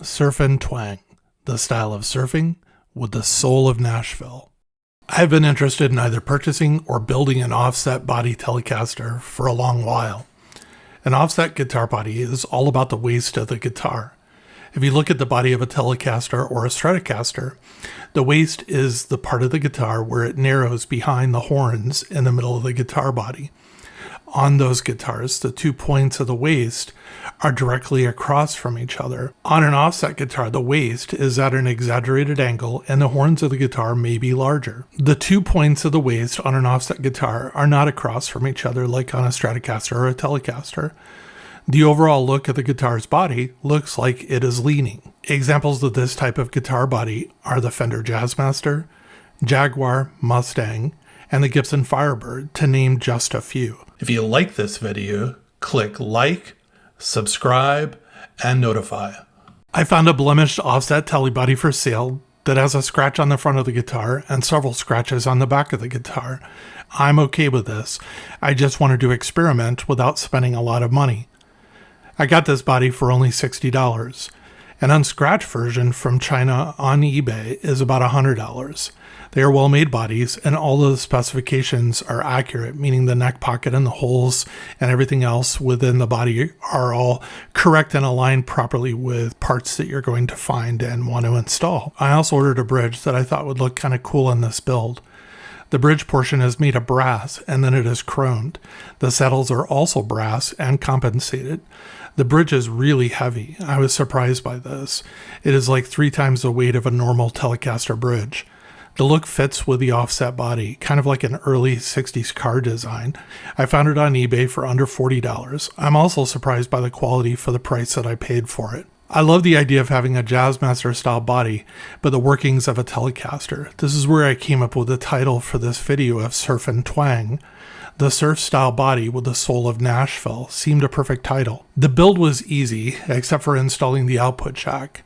Surfin' Twang, the style of surfing with the soul of Nashville. I've been interested in either purchasing or building an offset body Telecaster for a long while. An offset guitar body is all about the waist of the guitar. If you look at the body of a Telecaster or a Stratocaster, the waist is the part of the guitar where it narrows behind the horns in the middle of the guitar body. On those guitars, the 2 points of the waist are directly across from each other. On an offset guitar, the waist is at an exaggerated angle and the horns of the guitar may be larger. The 2 points of the waist on an offset guitar are not across from each other like on a Stratocaster or a Telecaster. The overall look of the guitar's body looks like it is leaning. Examples of this type of guitar body are the Fender Jazzmaster, Jaguar, Mustang, and the Gibson Firebird, to name just a few. If you like this video, click like, subscribe, and notify. I found a blemished offset Tele body for sale that has a scratch on the front of the guitar and several scratches on the back of the guitar. I'm okay with this. I just wanted to experiment without spending a lot of money. I got this body for only $60. An unscratched version from China on eBay is about $100. They are well-made bodies, and all of the specifications are accurate, meaning the neck pocket and the holes and everything else within the body are all correct and aligned properly with parts that you're going to find and want to install. I also ordered a bridge that I thought would look kind of cool in this build. The bridge portion is made of brass, and then it is chromed. The saddles are also brass and compensated. The bridge is really heavy. I was surprised by this. It is like 3 times the weight of a normal Telecaster bridge. The look fits with the offset body, kind of like an early 60s car design. I found it on eBay for under $40. I'm also surprised by the quality for the price that I paid for it. I love the idea of having a Jazzmaster style body, but the workings of a Telecaster. This is where I came up with the title for this video of Surfin' Twang. The surf style body with the soul of Nashville seemed a perfect title. The build was easy, except for installing the output jack.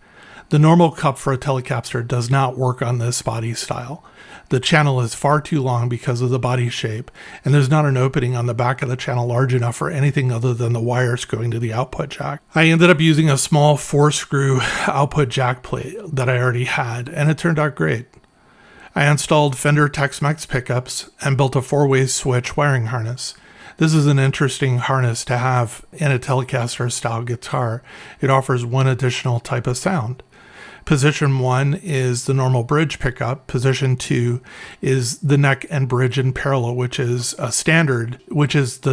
The normal cup for a Telecaster does not work on this body style. The channel is far too long because of the body shape, and there's not an opening on the back of the channel large enough for anything other than the wires going to the output jack. I ended up using a small 4-screw output jack plate that I already had, and it turned out great. I installed Fender Tex-Mex pickups and built a 4-way switch wiring harness. This is an interesting harness to have in a Telecaster style guitar. It offers one additional type of sound. Position 1 is the normal bridge pickup. Position 2 is the neck and bridge in parallel, which is the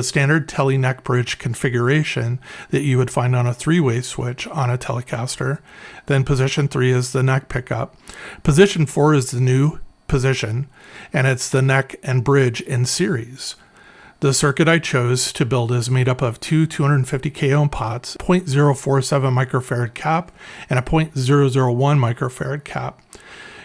standard Tele neck bridge configuration that you would find on a 3-way switch on a Telecaster. Then position 3 is the neck pickup. Position 4 is the new position, and it's the neck and bridge in series. The circuit I chose to build is made up of 2 250k ohm pots, 0.047 microfarad cap, and a 0.001 microfarad cap.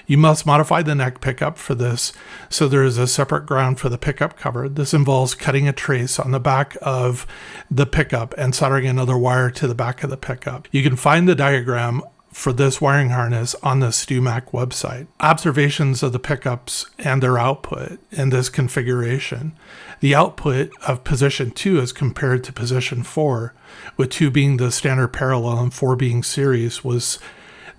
You must modify the neck pickup for this, so there is a separate ground for the pickup cover. This involves cutting a trace on the back of the pickup and soldering another wire to the back of the pickup. You can find the diagram for this wiring harness on the StewMac website. Observations of the pickups and their output in this configuration. The output of position 2 as compared to position 4, with 2 being the standard parallel and 4 being series, was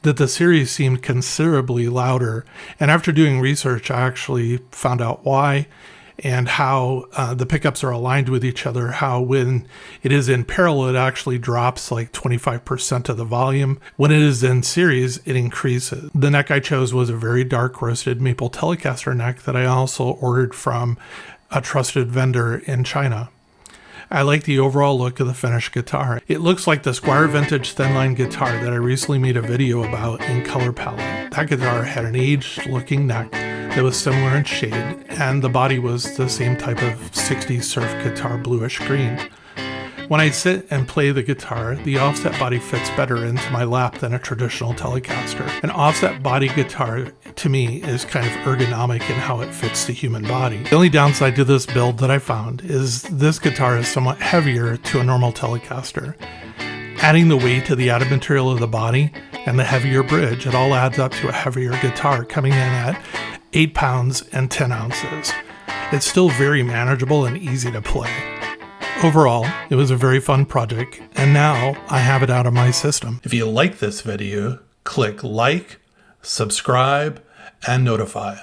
that the series seemed considerably louder. And after doing research, I actually found out why and how the pickups are aligned with each other, how when it is in parallel, it actually drops like 25% of the volume. When it is in series, it increases. The neck I chose was a very dark roasted maple Telecaster neck that I also ordered from a trusted vendor in China. I like the overall look of the finished guitar. It looks like the Squier Vintage Thinline guitar that I recently made a video about in color palette. That guitar had an aged looking neck that was similar in shade, and the body was the same type of 60s surf guitar, bluish green. When I sit and play the guitar, the offset body fits better into my lap than a traditional Telecaster. An offset body guitar, to me, is kind of ergonomic in how it fits the human body. The only downside to this build that I found is this guitar is somewhat heavier to a normal Telecaster. Adding the weight to the added material of the body and the heavier bridge, it all adds up to a heavier guitar coming in at 8 pounds and 10 ounces. It's still very manageable and easy to play. Overall, it was a very fun project, and now I have it out of my system. If you like this video, click like, subscribe, and notify.